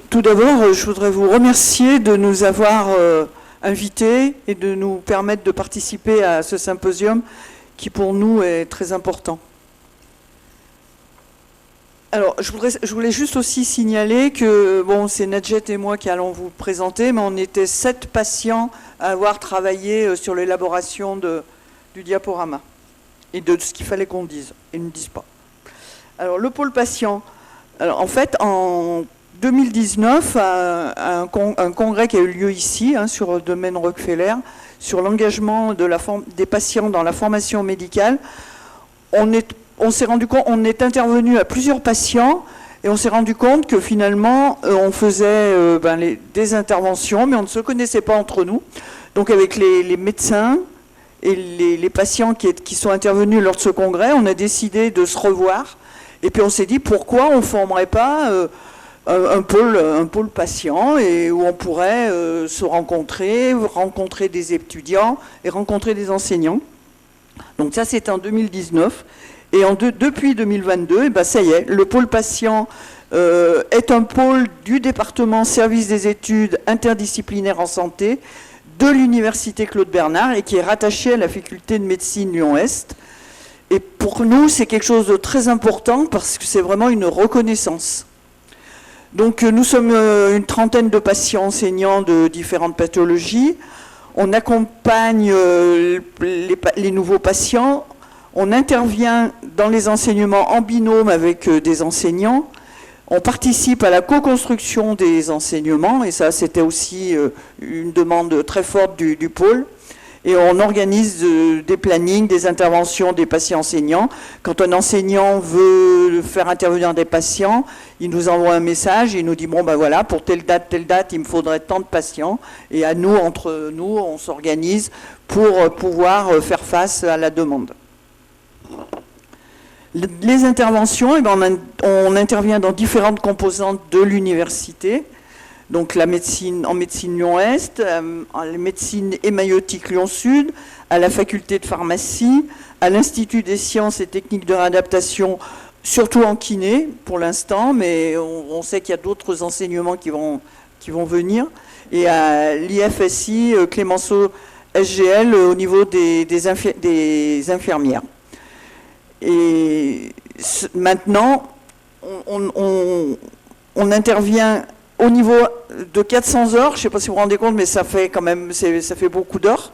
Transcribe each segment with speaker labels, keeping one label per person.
Speaker 1: Tout d'abord, je voudrais vous remercier de nous avoir invités et de nous permettre de participer à ce symposium qui pour nous est très important. Alors, je voulais juste aussi signaler que, bon, c'est Nadjet et moi qui allons vous présenter, mais on était 7 patients à avoir travaillé sur l'élaboration du diaporama et de ce qu'il fallait qu'on dise et ne dise pas. Alors, le pôle patient. Alors, en fait, en 2019, un congrès qui a eu lieu ici, sur le domaine Rockefeller, sur l'engagement des patients dans la formation médicale, on s'est rendu compte, on est intervenu à plusieurs patients et on s'est rendu compte que finalement, on faisait des interventions, mais on ne se connaissait pas entre nous. Donc avec les médecins et les patients qui sont intervenus lors de ce congrès, on a décidé de se revoir. Et puis on s'est dit, pourquoi on ne formerait pas un pôle patient et où on pourrait se rencontrer des étudiants et rencontrer des enseignants. Donc ça, c'est en 2019. Et depuis 2022, ça y est, le pôle patient est un pôle du département service des études interdisciplinaires en santé de l'université Claude Bernard et qui est rattaché à la faculté de médecine Lyon-Est. Et pour nous, c'est quelque chose de très important parce que c'est vraiment une reconnaissance. Donc nous sommes une trentaine de patients enseignants de différentes pathologies. On accompagne les nouveaux patients. On intervient dans les enseignements en binôme avec des enseignants. On participe à la co-construction des enseignements, et ça, c'était aussi une demande très forte du pôle. Et on organise des plannings, des interventions des patients enseignants. Quand un enseignant veut faire intervenir des patients, il nous envoie un message, il nous dit, bon ben voilà, pour telle date, il me faudrait tant de patients. Et à nous, entre nous, on s'organise pour pouvoir faire face à la demande. Les interventions, on intervient dans différentes composantes de l'université. Donc la médecine en médecine Lyon-Est, la médecine hémaïotique Lyon-Sud, à la faculté de pharmacie, à l'Institut des sciences et techniques de réadaptation, surtout en kiné pour l'instant, mais on sait qu'il y a d'autres enseignements qui vont venir, et à l'IFSI Clémenceau SGL au niveau des infirmières. Et maintenant, on intervient au niveau de 400 heures, je ne sais pas si vous vous rendez compte, mais ça fait quand même, ça fait beaucoup d'heures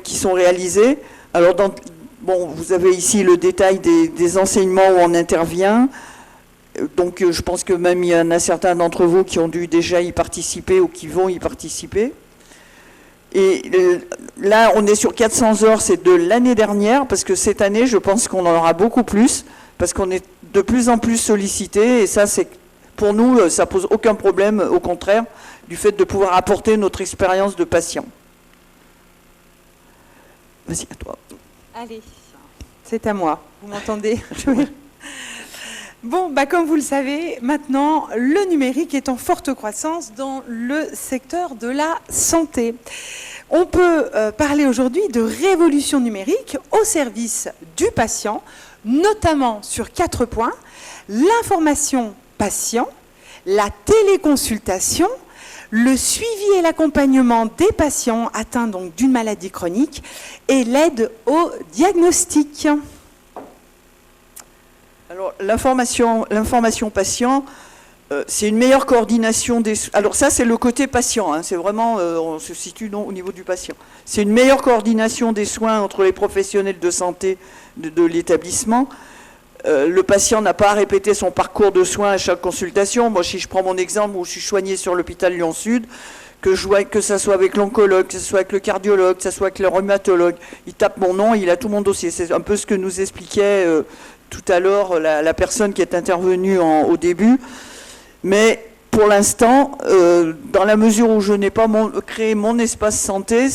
Speaker 1: qui sont réalisées. Alors, vous avez ici le détail des enseignements où on intervient. Donc, je pense que même il y en a certains d'entre vous qui ont dû déjà y participer ou qui vont y participer. Et là, on est sur 400 heures, c'est de l'année dernière, parce que cette année, je pense qu'on en aura beaucoup plus, parce qu'on est de plus en plus sollicité, et ça, c'est pour nous, ça pose aucun problème, au contraire, du fait de pouvoir apporter notre expérience de patient. Vas-y, à toi.
Speaker 2: Allez, c'est à moi. Vous m'entendez? Bon, comme vous le savez, maintenant, le numérique est en forte croissance dans le secteur de la santé. On peut parler aujourd'hui de révolution numérique au service du patient, notamment sur 4 points: l'information patient, la téléconsultation, le suivi et l'accompagnement des patients atteints donc d'une maladie chronique et l'aide au diagnostic.
Speaker 1: Alors, l'information patient, c'est une meilleure coordination des... Alors ça, c'est le côté patient, c'est vraiment, on se situe au niveau du patient. C'est une meilleure coordination des soins entre les professionnels de santé de l'établissement. Le patient n'a pas à répéter son parcours de soins à chaque consultation. Moi, si je prends mon exemple où je suis soigné sur l'hôpital Lyon-Sud, que ça soit avec l'oncologue, que ce soit avec le cardiologue, que ce soit avec le rhumatologue, il tape mon nom, il a tout mon dossier. C'est un peu ce que nous expliquait tout à l'heure la personne qui est intervenue au début. Mais pour l'instant, dans la mesure où je n'ai pas créé mon espace santé,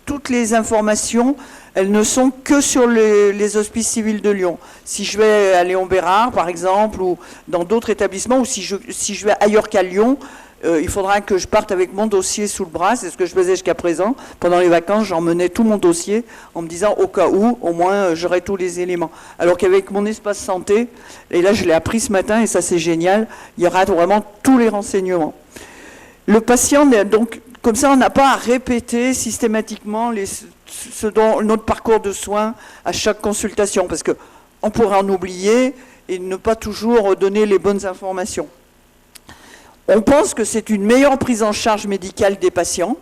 Speaker 1: toutes les informations, elles ne sont que sur les hospices civils de Lyon. Si je vais à Léon Bérard, par exemple, ou dans d'autres établissements, ou si je vais ailleurs qu'à Lyon, il faudra que je parte avec mon dossier sous le bras, c'est ce que je faisais jusqu'à présent. Pendant les vacances, j'emmenais tout mon dossier en me disant au cas où, au moins j'aurai tous les éléments. Alors qu'avec mon espace santé, et là je l'ai appris ce matin et ça c'est génial, il y aura vraiment tous les renseignements. Le patient, donc, comme ça on n'a pas à répéter systématiquement notre parcours de soins à chaque consultation, parce qu'on pourrait en oublier et ne pas toujours donner les bonnes informations. On pense que c'est une meilleure prise en charge médicale des patients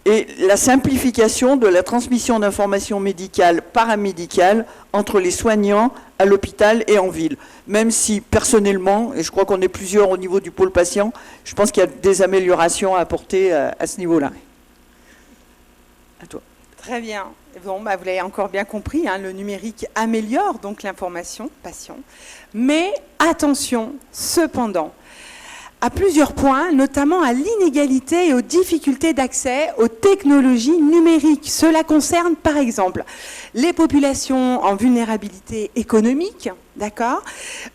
Speaker 1: et la simplification de la transmission d'informations médicales, paramédicales entre les soignants à l'hôpital et en ville. Même si personnellement, et je crois qu'on est plusieurs au niveau du pôle patient, je pense qu'il y a des améliorations à apporter à ce niveau-là. À toi.
Speaker 2: Très bien. Bon, vous l'avez encore bien compris, hein, le numérique améliore donc l'information patient. Mais attention, cependant, à plusieurs points, notamment à l'inégalité et aux difficultés d'accès aux technologies numériques. Cela concerne par exemple les populations en vulnérabilité économique, d'accord,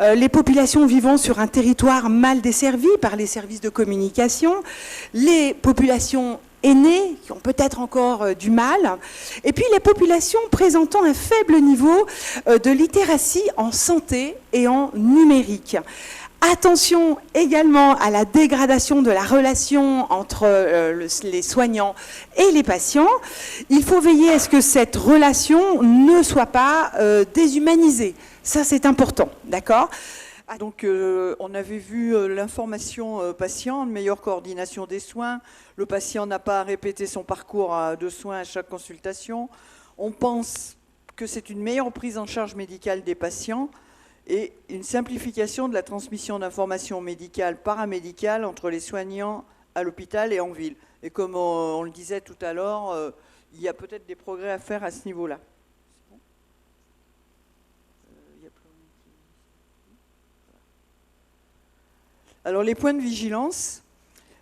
Speaker 2: les populations vivant sur un territoire mal desservi par les services de communication, les populations aînés qui ont peut-être encore du mal, et puis les populations présentant un faible niveau de littératie en santé et en numérique. Attention également à la dégradation de la relation entre les soignants et les patients. Il faut veiller à ce que cette relation ne soit pas déshumanisée. Ça, c'est important, d'accord ?
Speaker 1: Donc, on avait vu l'information patient, une meilleure coordination des soins. Le patient n'a pas à répéter son parcours de soins à chaque consultation. On pense que c'est une meilleure prise en charge médicale des patients et une simplification de la transmission d'informations médicales, paramédicales entre les soignants à l'hôpital et en ville. Et comme on le disait tout à l'heure, il y a peut-être des progrès à faire à ce niveau-là. Alors les points de vigilance,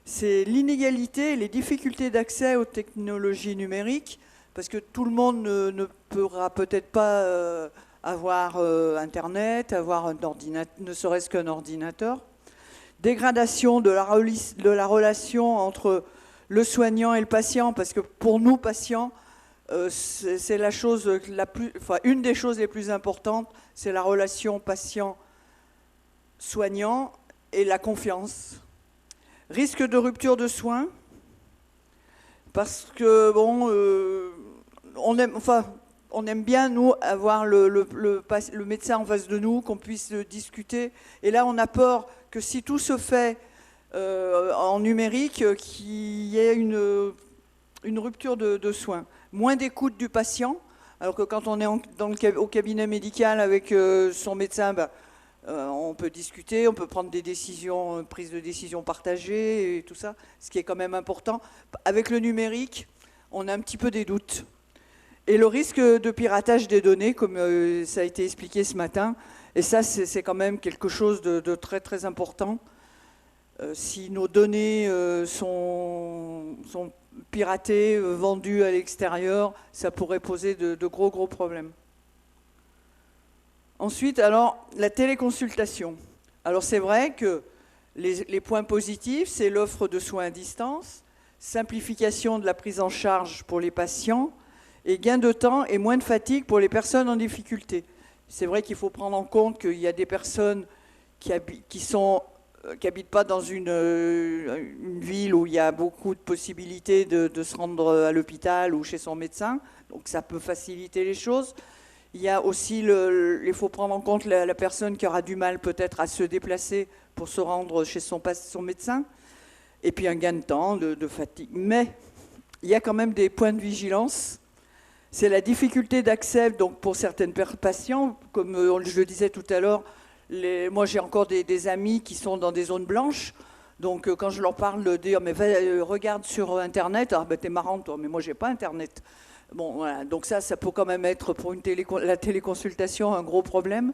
Speaker 1: c'est l'inégalité et les difficultés d'accès aux technologies numériques, parce que tout le monde ne pourra peut-être pas avoir Internet, avoir un ordinateur, ne serait-ce qu'un ordinateur. Dégradation de la relation entre le soignant et le patient, parce que pour nous, patients, c'est la chose une des choses les plus importantes, c'est la relation patient-soignant et la confiance. Risque de rupture de soins, parce que, bon, on aime bien, nous, avoir le médecin en face de nous, qu'on puisse discuter. Et là, on a peur que si tout se fait en numérique, qu'il y ait une rupture de soins. Moins d'écoute du patient, alors que quand on est au cabinet médical avec son médecin, on peut discuter, on peut prendre des décisions, prise de décision partagée et tout ça, ce qui est quand même important. Avec le numérique, on a un petit peu des doutes. Et le risque de piratage des données, comme ça a été expliqué ce matin, et ça c'est quand même quelque chose de très très important. Si nos données sont piratées, vendues à l'extérieur, ça pourrait poser de gros problèmes. Ensuite, alors, la téléconsultation. Alors, c'est vrai que les points positifs, c'est l'offre de soins à distance, simplification de la prise en charge pour les patients, et gain de temps et moins de fatigue pour les personnes en difficulté. C'est vrai qu'il faut prendre en compte qu'il y a des personnes qui habitent pas dans une ville où il y a beaucoup de possibilités de se rendre à l'hôpital ou chez son médecin, donc ça peut faciliter les choses. Il y a aussi, il faut prendre en compte la personne qui aura du mal peut-être à se déplacer pour se rendre chez son médecin. Et puis un gain de temps, de fatigue. Mais il y a quand même des points de vigilance. C'est la difficulté d'accès donc pour certaines patients. Comme je le disais tout à l'heure, moi j'ai encore des amis qui sont dans des zones blanches. Donc quand je leur parle de dire mais regarde sur Internet, ah ben t'es marrant toi, mais moi j'ai pas Internet. Bon, voilà. Donc ça peut quand même être pour la téléconsultation un gros problème.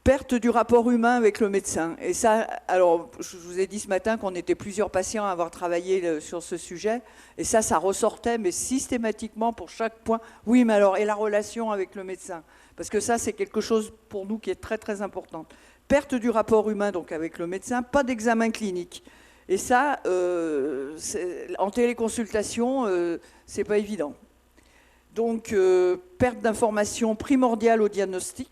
Speaker 1: Perte du rapport humain avec le médecin. Et ça, alors, je vous ai dit ce matin qu'on était plusieurs patients à avoir travaillé sur ce sujet. Et ça ressortait, mais systématiquement pour chaque point. Oui, mais alors, et la relation avec le médecin? Parce que ça, c'est quelque chose pour nous qui est très, très important. Perte du rapport humain, donc avec le médecin, pas d'examen clinique. Et ça, en téléconsultation, c'est pas évident. Donc, perte d'information primordiale au diagnostic,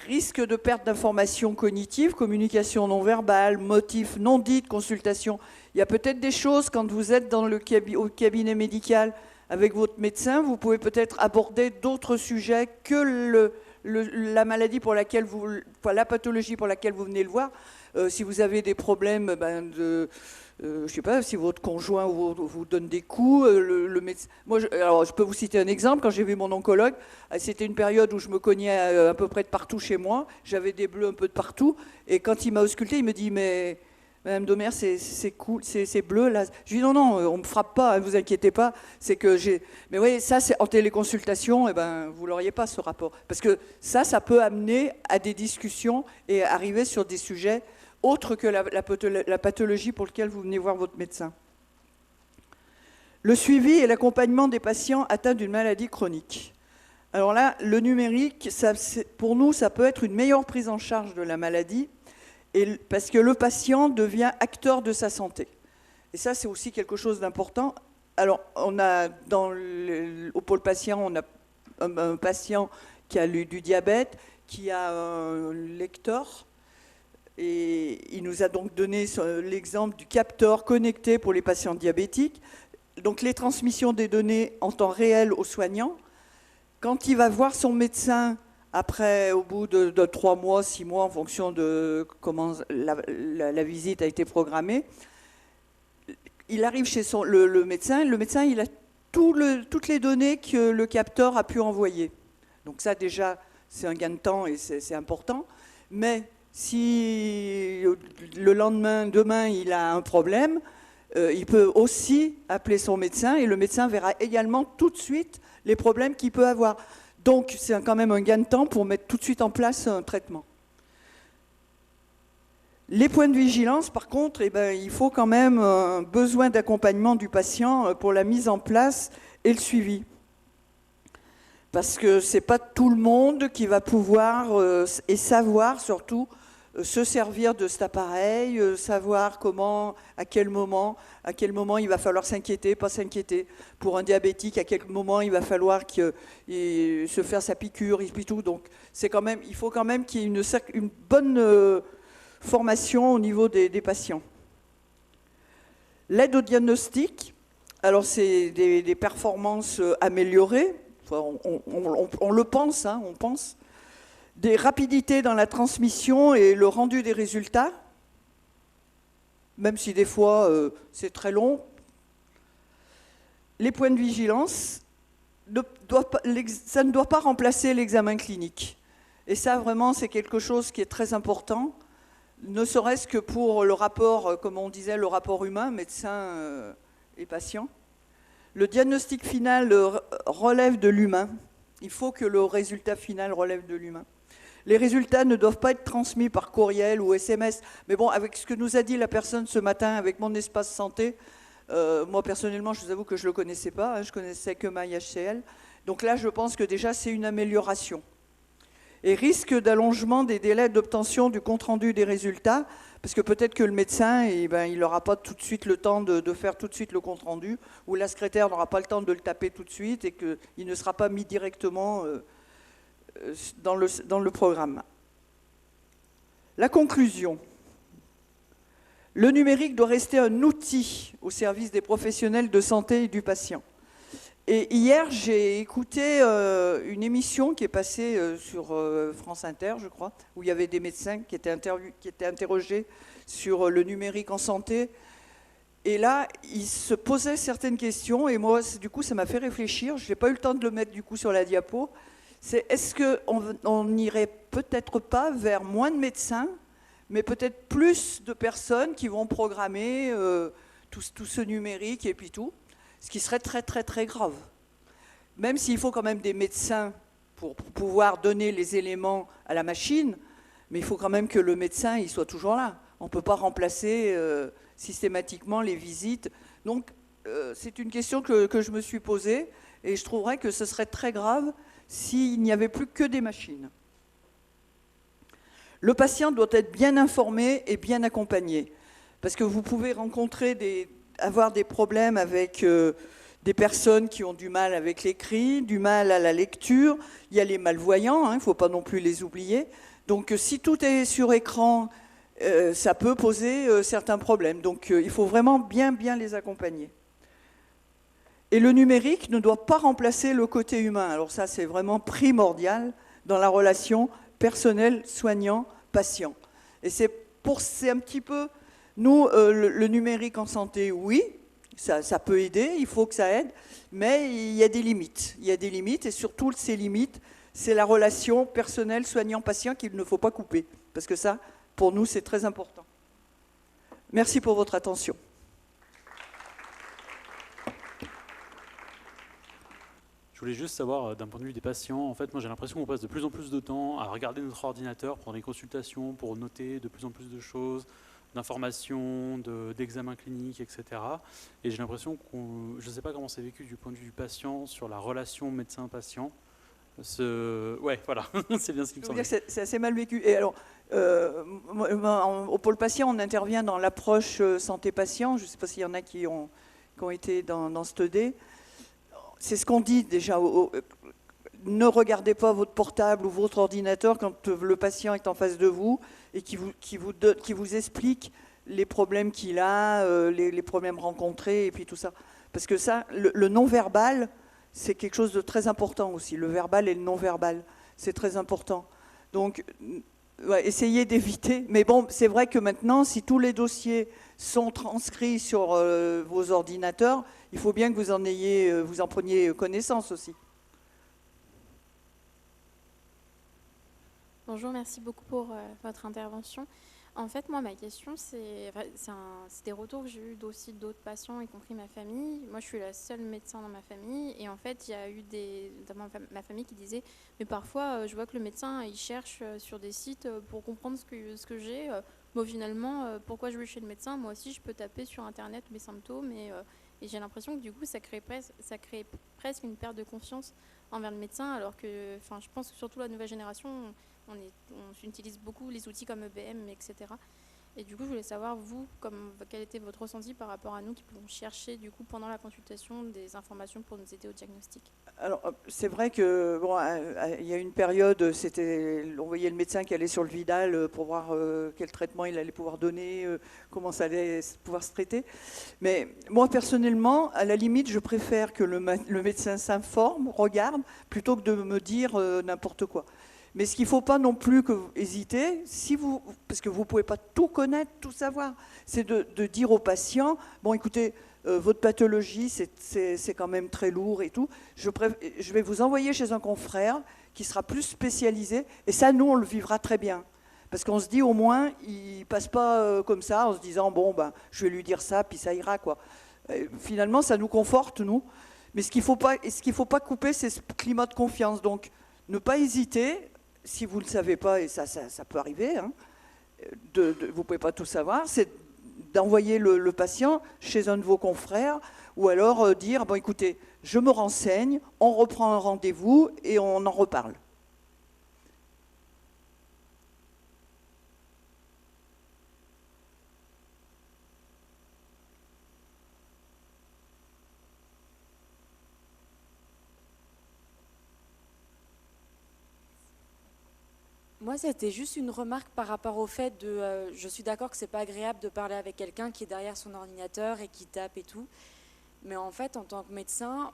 Speaker 1: risque de perte d'information cognitive, communication non verbale, motifs non dits de consultation. Il y a peut-être des choses, quand vous êtes dans au cabinet médical avec votre médecin, vous pouvez peut-être aborder d'autres sujets que la maladie pour laquelle la pathologie pour laquelle vous venez le voir. Si vous avez des problèmes je sais pas, si votre conjoint vous donne des coups, le médecin... Alors, je peux vous citer un exemple. Quand j'ai vu mon oncologue, c'était une période où je me cognais à peu près de partout chez moi. J'avais des bleus un peu de partout. Et quand il m'a ausculté, il me dit, mais Madame Domer, c'est cool, c'est bleu là. Je lui dis, non, on me frappe pas, ne vous inquiétez pas. C'est que j'ai... Mais oui, ça, c'est en téléconsultation, vous l'auriez pas, ce rapport. Parce que ça peut amener à des discussions et arriver sur des sujets autre que la pathologie pour laquelle vous venez voir votre médecin. Le suivi et l'accompagnement des patients atteints d'une maladie chronique. Alors là, le numérique, pour nous, ça peut être une meilleure prise en charge de la maladie, parce que le patient devient acteur de sa santé. Et ça, c'est aussi quelque chose d'important. Alors, on a au pôle patient, on a un patient qui a du diabète, qui a un lecteur. Et il nous a donc donné l'exemple du capteur connecté pour les patients diabétiques. Donc les transmissions des données en temps réel aux soignants. Quand il va voir son médecin, au bout de 3 mois, 6 mois, en fonction de comment la visite a été programmée, il arrive chez le médecin. Le médecin, il a toutes les données que le capteur a pu envoyer. Donc ça, déjà, c'est un gain de temps et c'est important. Mais si le demain, il a un problème, il peut aussi appeler son médecin et le médecin verra également tout de suite les problèmes qu'il peut avoir. Donc, c'est quand même un gain de temps pour mettre tout de suite en place un traitement. Les points de vigilance, par contre, il faut quand même un besoin d'accompagnement du patient pour la mise en place et le suivi. Parce que ce n'est pas tout le monde qui va pouvoir et savoir surtout se servir de cet appareil, savoir à quel moment il va falloir s'inquiéter, pas s'inquiéter. Pour un diabétique, à quel moment il va falloir se faire sa piqûre et tout. Donc il faut quand même qu'il y ait une bonne formation au niveau des patients. L'aide au diagnostic, alors c'est des performances améliorées, on le pense, on pense. Des rapidités dans la transmission et le rendu des résultats, même si des fois c'est très long. Les points de vigilance, ça ne doit pas remplacer l'examen clinique. Et ça, vraiment, c'est quelque chose qui est très important, ne serait-ce que pour le rapport, comme on disait, le rapport humain, médecin et patient. Le diagnostic final relève de l'humain. Il faut que le résultat final relève de l'humain. Les résultats ne doivent pas être transmis par courriel ou SMS. Mais bon, avec ce que nous a dit la personne ce matin, avec mon espace santé, moi personnellement, je vous avoue que je ne le connaissais pas, je connaissais que MyHCL. Donc là, je pense que déjà, c'est une amélioration. Et risque d'allongement des délais d'obtention du compte-rendu des résultats, parce que peut-être que le médecin, il n'aura pas tout de suite le temps de faire tout de suite le compte-rendu, ou la secrétaire n'aura pas le temps de le taper tout de suite, et qu'il ne sera pas mis directement dans le programme. La conclusion. Le numérique doit rester un outil au service des professionnels de santé et du patient. Et hier, j'ai écouté une émission qui est passée sur France Inter, je crois, où il y avait des médecins qui étaient interrogés sur le numérique en santé. Et là, ils se posaient certaines questions, et moi, du coup, ça m'a fait réfléchir. Je n'ai pas eu le temps de le mettre, du coup, sur la diapo. C'est est-ce qu'on n'irait peut-être pas vers moins de médecins, mais peut-être plus de personnes qui vont programmer tout ce numérique et puis tout, ce qui serait très très très grave. Même s'il faut quand même des médecins pour pouvoir donner les éléments à la machine, mais il faut quand même que le médecin il soit toujours là. On ne peut pas remplacer systématiquement les visites. Donc c'est une question que je me suis posée et je trouverais que ce serait très grave s'il n'y avait plus que des machines. Le patient doit être bien informé et bien accompagné. Parce que vous pouvez avoir des problèmes avec des personnes qui ont du mal avec l'écrit, du mal à la lecture. Il y a les malvoyants, il ne faut pas non plus les oublier. Donc si tout est sur écran, ça peut poser certains problèmes. Donc il faut vraiment bien les accompagner. Et le numérique ne doit pas remplacer le côté humain. Alors ça, c'est vraiment primordial dans la relation personnel, soignant, patient. Et c'est un petit peu, nous, le numérique en santé, oui, ça peut aider, il faut que ça aide, mais il y a des limites. Il y a des limites, et surtout, ces limites, c'est la relation personnelle, soignant, patient qu'il ne faut pas couper. Parce que ça, pour nous, c'est très important. Merci pour votre attention.
Speaker 3: Je voulais juste savoir, d'un point de vue des patients, en fait, moi j'ai l'impression qu'on passe de plus en plus de temps à regarder notre ordinateur pour des consultations, pour noter de plus en plus de choses, d'informations, d'examens cliniques, etc. Et j'ai l'impression je ne sais pas comment c'est vécu du point de vue du patient sur la relation médecin-patient. Ouais, voilà, c'est bien ce qui me semble.
Speaker 1: C'est assez mal vécu. Et alors, au pôle patient, on intervient dans l'approche santé-patient. Je ne sais pas s'il y en a qui ont été dans ce TED. C'est ce qu'on dit déjà. Ne regardez pas votre portable ou votre ordinateur quand le patient est en face de vous et qui vous explique les problèmes qu'il a, les problèmes rencontrés et puis tout ça. Parce que ça, le non-verbal, c'est quelque chose de très important aussi. Le verbal et le non-verbal, c'est très important. Donc, ouais, essayez d'éviter. Mais bon, c'est vrai que maintenant, si tous les dossiers sont transcrits sur vos ordinateurs, il faut bien que vous en preniez connaissance aussi.
Speaker 4: Bonjour, merci beaucoup pour votre intervention. En fait, moi, ma question, c'est des retours que j'ai eu aussi d'autres patients, y compris ma famille. Moi, je suis la seule médecin dans ma famille. Et en fait, il y a eu dans ma famille qui disaient « Mais parfois, je vois que le médecin, il cherche sur des sites pour comprendre ce que j'ai. Bon, finalement, pourquoi je vais chez le médecin? Moi aussi, je peux taper sur Internet mes symptômes. Et j'ai l'impression que du coup, ça crée presque une perte de confiance envers le médecin. Alors que, je pense que surtout la nouvelle génération, on utilise beaucoup les outils comme EBM, etc. Et du coup, je voulais savoir, vous, quel était votre ressenti par rapport à nous qui pouvons chercher, du coup, pendant la consultation, des informations pour nous aider au diagnostic?
Speaker 1: Alors, c'est vrai que, il y a une période, on voyait le médecin qui allait sur le Vidal pour voir quel traitement il allait pouvoir donner, comment ça allait pouvoir se traiter. Mais moi, personnellement, à la limite, je préfère que le médecin s'informe, regarde, plutôt que de me dire n'importe quoi. Mais ce qu'il ne faut pas non plus hésiter, parce que vous ne pouvez pas tout connaître, tout savoir, c'est de dire au patient, bon écoutez, votre pathologie c'est quand même très lourd et tout, je vais vous envoyer chez un confrère qui sera plus spécialisé, et ça nous on le vivra très bien. Parce qu'on se dit au moins, il ne passe pas comme ça en se disant, bon ben je vais lui dire ça, puis ça ira quoi. Finalement ça nous conforte nous, mais ce qu'il ne faut pas couper c'est ce climat de confiance, donc ne pas hésiter. Si vous ne le savez pas, et ça peut arriver, vous ne pouvez pas tout savoir, c'est d'envoyer le patient chez un de vos confrères ou alors dire, bon écoutez, je me renseigne, on reprend un rendez-vous et on en reparle.
Speaker 5: Moi, c'était juste une remarque par rapport au fait je suis d'accord que c'est pas agréable de parler avec quelqu'un qui est derrière son ordinateur et qui tape et tout. Mais en fait, en tant que médecin,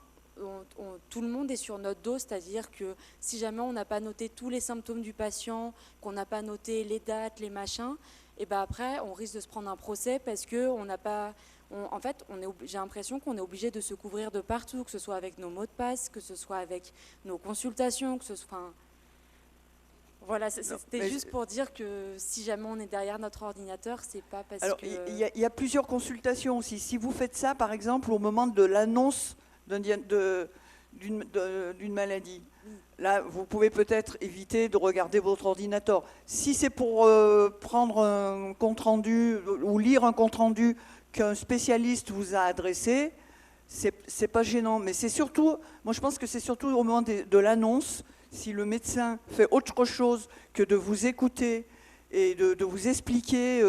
Speaker 5: tout le monde est sur notre dos, c'est-à-dire que si jamais on n'a pas noté tous les symptômes du patient, qu'on n'a pas noté les dates, les machins, et ben après, on risque de se prendre un procès parce que on n'a pas... en fait, j'ai l'impression qu'on est obligé de se couvrir de partout, que ce soit avec nos mots de passe, que ce soit avec nos consultations, que ce soit... Voilà, c'était juste pour dire que si jamais on est derrière notre ordinateur, c'est pas parce que...
Speaker 1: Il y a plusieurs consultations aussi. Si vous faites ça, par exemple, au moment de l'annonce d'une maladie, là, vous pouvez peut-être éviter de regarder votre ordinateur. Si c'est pour prendre un compte-rendu ou lire un compte-rendu qu'un spécialiste vous a adressé, c'est pas gênant. Mais c'est surtout, moi je pense que c'est surtout au moment de l'annonce. Si le médecin fait autre chose que de vous écouter et de vous expliquer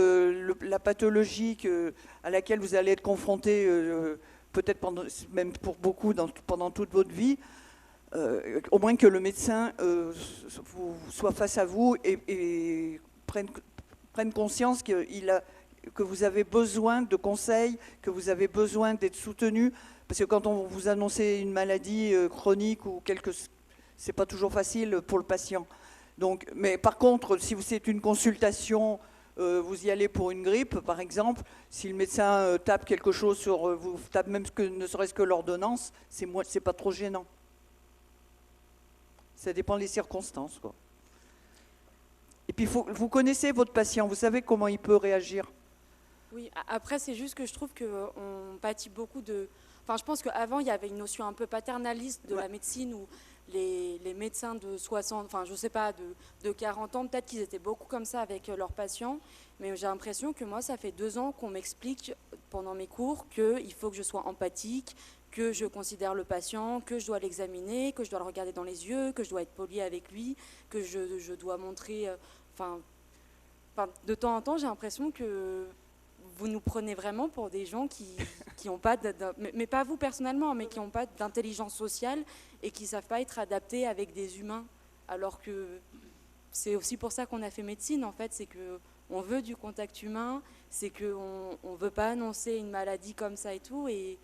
Speaker 1: la pathologie à laquelle vous allez être confronté, peut-être même pour beaucoup pendant toute votre vie, au moins que le médecin soit face à vous et prenne conscience que vous avez besoin de conseils, que vous avez besoin d'être soutenu, parce que quand on vous annonce une maladie chronique ou c'est pas toujours facile pour le patient. Donc, mais par contre, si c'est une consultation, vous y allez pour une grippe, par exemple, si le médecin tape quelque chose vous tape même ne serait-ce que l'ordonnance, c'est pas trop gênant. Ça dépend des circonstances, quoi. Et puis, vous connaissez votre patient, vous savez comment il peut réagir.
Speaker 5: Oui, après, c'est juste que je trouve qu'on pâtit beaucoup de... Enfin, je pense qu'avant, il y avait une notion un peu paternaliste de la médecine où les médecins de 60, enfin, je sais pas, de 40 ans, peut-être qu'ils étaient beaucoup comme ça avec leurs patients. Mais j'ai l'impression que moi, ça fait 2 ans qu'on m'explique pendant mes cours qu'il faut que je sois empathique, que je considère le patient, que je dois l'examiner, que je dois le regarder dans les yeux, que je dois être poli avec lui, que je dois montrer... Enfin, de temps en temps, j'ai l'impression que vous nous prenez vraiment pour des gens qui n'ont pas, mais pas vous personnellement, mais qui n'ont pas d'intelligence sociale et qui ne savent pas être adaptés avec des humains. Alors que c'est aussi pour ça qu'on a fait médecine, en fait, c'est qu'on veut du contact humain, c'est qu'on ne veut pas annoncer une maladie comme ça et tout. Et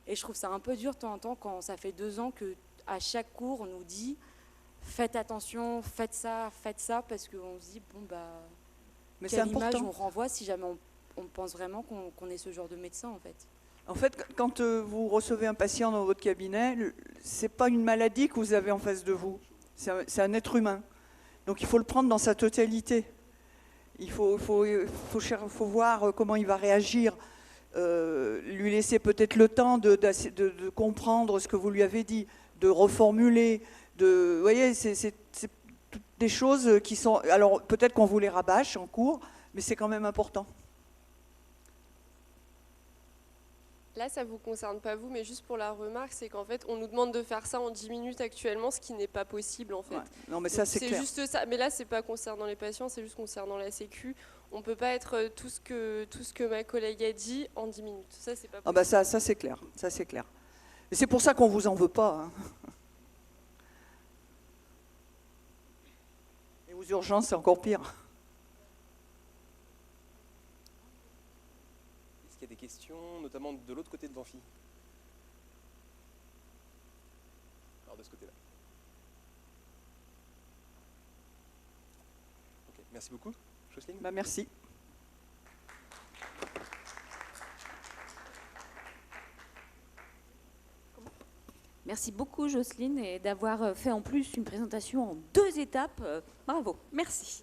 Speaker 5: je trouve ça un peu dur de temps en temps quand ça fait 2 ans qu'à chaque cours, on nous dit « faites attention, faites ça », parce qu'on se dit « bon, bah,
Speaker 1: mais
Speaker 5: quelle image on renvoie si jamais on pense vraiment qu'on est ce genre de médecin, en fait ».
Speaker 1: En fait, quand vous recevez un patient dans votre cabinet, c'est pas une maladie que vous avez en face de vous, c'est un être humain. Donc il faut le prendre dans sa totalité. Il faut voir comment il va réagir, lui laisser peut-être le temps de comprendre ce que vous lui avez dit, de reformuler. Vous voyez, c'est des choses qui sont... Alors peut-être qu'on vous les rabâche en cours, mais c'est quand même important.
Speaker 6: Là, ça ne vous concerne pas vous, mais juste pour la remarque, c'est qu'en fait, on nous demande de faire ça en 10 minutes actuellement, ce qui n'est pas possible en fait.
Speaker 1: Ouais. Non, mais ça, c'est clair.
Speaker 6: C'est juste ça. Mais là, c'est pas concernant les patients, c'est juste concernant la Sécu. On ne peut pas être tout ce que ma collègue a dit en 10 minutes. Ça, c'est pas possible.
Speaker 1: Ah bah ça c'est clair. Ça, c'est clair. Et c'est pour ça qu'on ne vous en veut pas. Hein. Et aux urgences, c'est encore pire.
Speaker 7: Il y a des questions, notamment de l'autre côté de l'amphi. Alors de ce côté-là. Ok, merci beaucoup, Jocelyne.
Speaker 1: Bah, merci.
Speaker 8: Merci beaucoup Jocelyne et d'avoir fait en plus une présentation en 2 étapes. Bravo, merci.